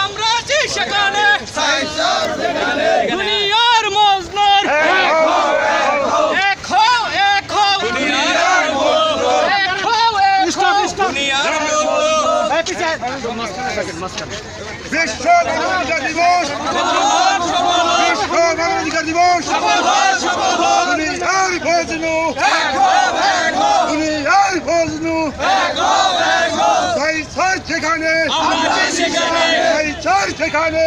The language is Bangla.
আমরা আছি সেখানে দুনিয়ার মজনুর এক হও এক হও এক হও দুনিয়ার বিশ্ব মানবাধিকার দিবস বিশ্ব মানবাধিকার দিবস দুনিয়ার মজনু দুনিয়ার মজনু সেখানে সেখানে